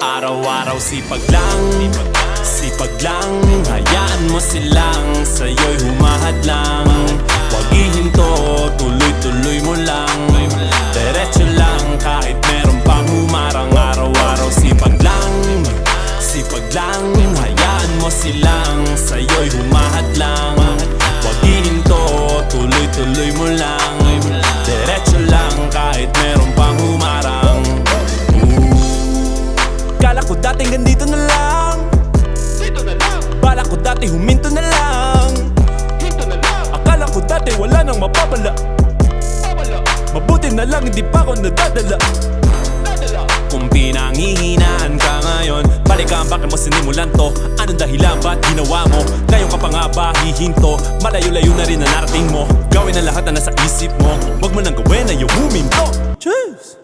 Araw-araw sipag lang, sipag lang. Hayaan mo silang sa'yo'y humahadlang. Huwag ihinto, tuloy-tuloy mo lang. Diretso lang kahit meron pang humarang. Araw-araw sipag lang, sipag lang. Hayaan mo silang sa'yo'y humahadlang. Huwag ihinto, tuloy-tuloy mo lang. Diretso lang kahit meron pang humarang. Kala ko dati ganito na lang, Dito na lang, bala ko dati huminto na lang. dito na lang, Akala ko dati wala nang mapapala. babala, Mabuti na lang hindi pa ako nadadala. dadala. Kung pinanghihinaan ka ngayon, balikan bakit mo sinimulan to? Anong dahilan ba't ginawa mo? Ngayon ka pa nga ba hihinto? Malayo-layo na rin na narating mo. Gawin ang lahat na nasa isip mo. Huwag mo nang gawin na yung huminto. Cheers!